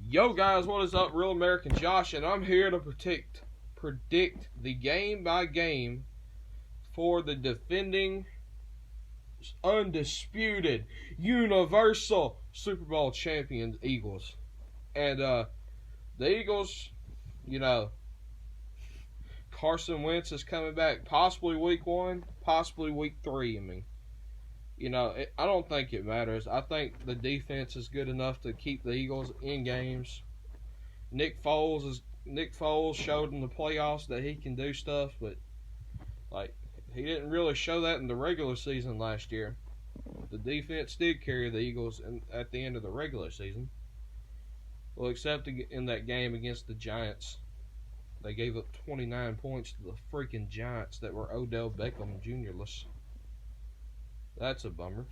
Yo guys, what is up? Real American Josh, and I'm here to predict the game by game for the defending undisputed universal Super Bowl champions Eagles. And the Eagles, Carson Wentz is coming back possibly week 1, possibly week 3. I don't think it matters. I think the defense is good enough to keep the Eagles in games. Nick Foles showed in the playoffs that he can do stuff, but he didn't really show that in the regular season last year. The defense did carry the Eagles at the end of the regular season. Well, except in that game against the Giants. They gave up 29 points to the freaking Giants that were Odell Beckham Jr.-less. That's a bummer.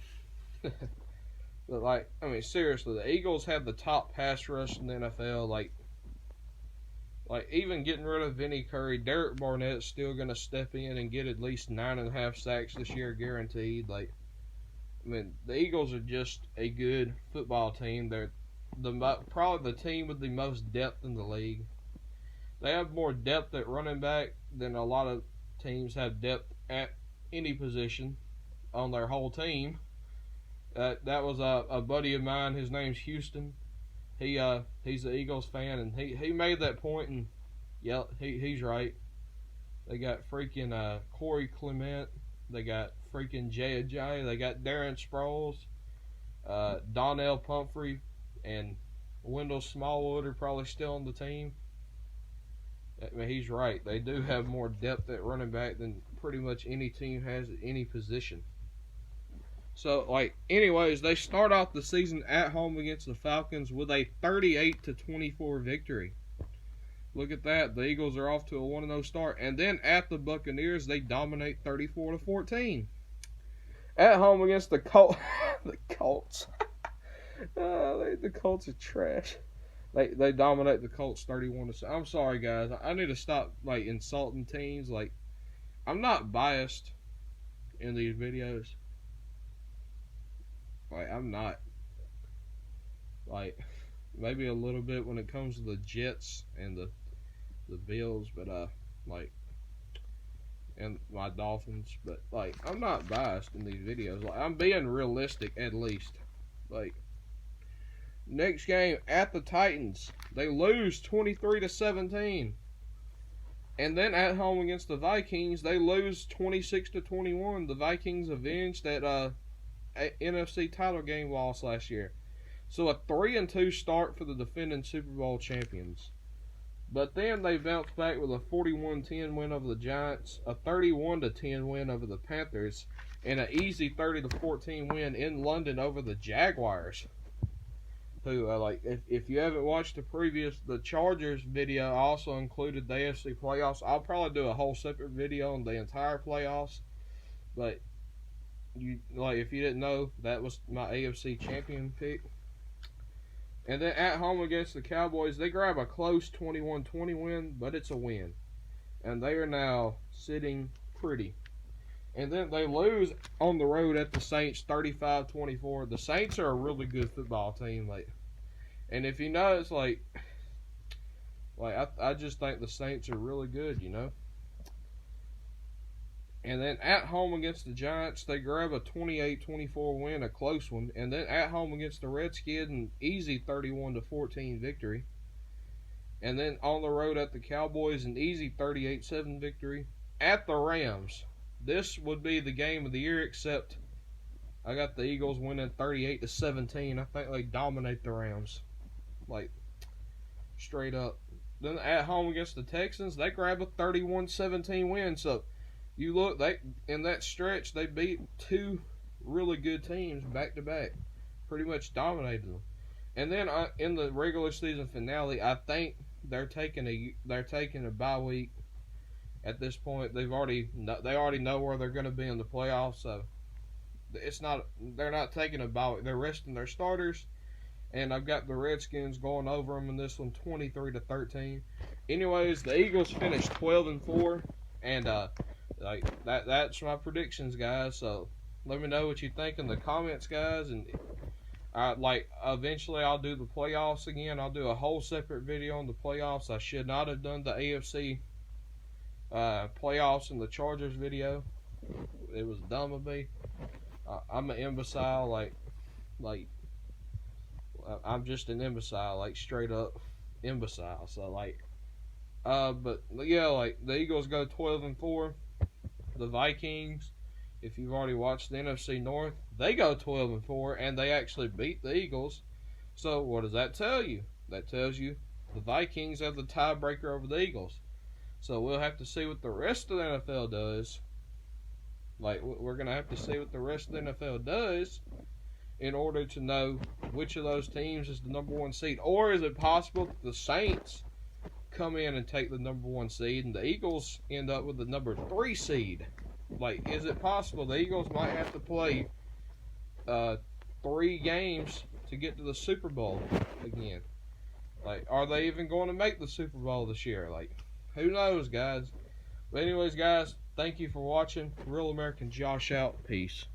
But, seriously, the Eagles have the top pass rush in the NFL. Even getting rid of Vinny Curry, Derek Barnett's still going to step in and get at least 9.5 sacks this year, guaranteed. The Eagles are just a good football team. They're probably the team with the most depth in the league. They have more depth at running back than a lot of teams have depth at any position on their whole team. That was a buddy of mine. His name's Houston. He's an Eagles fan, and he made that point, and yeah, he's right. They got freaking Corey Clement. They got freaking Jay Ajayi. They got Darren Sproles, Donnell Pumphrey, and Wendell Smallwood are probably still on the team. He's right. They do have more depth at running back than pretty much any team has at any position. So, anyways, they start off the season at home against the Falcons with a 38-24 victory. Look at that. The Eagles are off to a 1-0 start. And then at the Buccaneers, they dominate 34-14. At home against the Colts. The Colts. The Colts are trash. They dominate the Colts 31-7. I'm sorry, guys. I need to stop, insulting teams. I'm not biased in these videos. I'm not. Maybe a little bit when it comes to the Jets and the Bills, but and my Dolphins, but I'm not biased in these videos. I'm being realistic at least. Next game at the Titans, they lose 23-17. And then at home against the Vikings, they lose 26-21. The Vikings avenged that NFC title game loss last year. So a 3-2 start for the defending Super Bowl champions. But then they bounced back with a 41-10 win over the Giants, a 31-10 win over the Panthers, and an easy 30-14 win in London over the Jaguars. Who, if you haven't watched the Chargers video, I also included the AFC playoffs. I'll probably do a whole separate video on the entire playoffs. But if you didn't know, that was my AFC champion pick. And then at home against the Cowboys, they grab a close 21-20 win, but it's a win. And they are now sitting pretty. And then they lose on the road at the Saints 35-24. The Saints are a really good football team. And if you notice, I just think the Saints are really good, And then at home against the Giants, they grab a 28-24 win, a close one. And then at home against the Redskins, an easy 31-14 victory. And then on the road at the Cowboys, an easy 38-7 victory. At the Rams, this would be the game of the year, except I got the Eagles winning 38-17. I think they dominate the Rams. Straight up. Then at home against the Texans, they grab a 31-17 win. So you look, in that stretch, they beat two really good teams back to back, pretty much dominated them. And then in the regular season finale, I think they're taking a bye week. At this point, they already know where they're going to be in the playoffs. So they're not taking a bye week. They're resting their starters. And I've got the Redskins going over them in this one, 23-13. Anyways, the Eagles finished 12-4, and that's my predictions, guys. So let me know what you think in the comments, guys. And Eventually I'll do the playoffs again. I'll do a whole separate video on the playoffs. I should not have done the AFC playoffs and the Chargers video. It was dumb of me. I'm an imbecile. I'm just an imbecile, like straight up imbecile. So but yeah, like the Eagles go 12-4. The Vikings, if you've already watched the NFC North, they go 12-4, and they actually beat the Eagles. So what does that tell you? That tells you the Vikings have the tiebreaker over the Eagles. So we'll have to see what the rest of the NFL does. We're gonna have to see what the rest of the NFL does in order to know which of those teams is the number one seed. Or is it possible that the Saints come in and take the number one seed and the Eagles end up with the number 3 seed? Is it possible the Eagles might have to play 3 games to get to the Super Bowl again? Are they even going to make the Super Bowl this year? Who knows, guys? But anyways, guys, thank you for watching. Real American Josh out. Peace.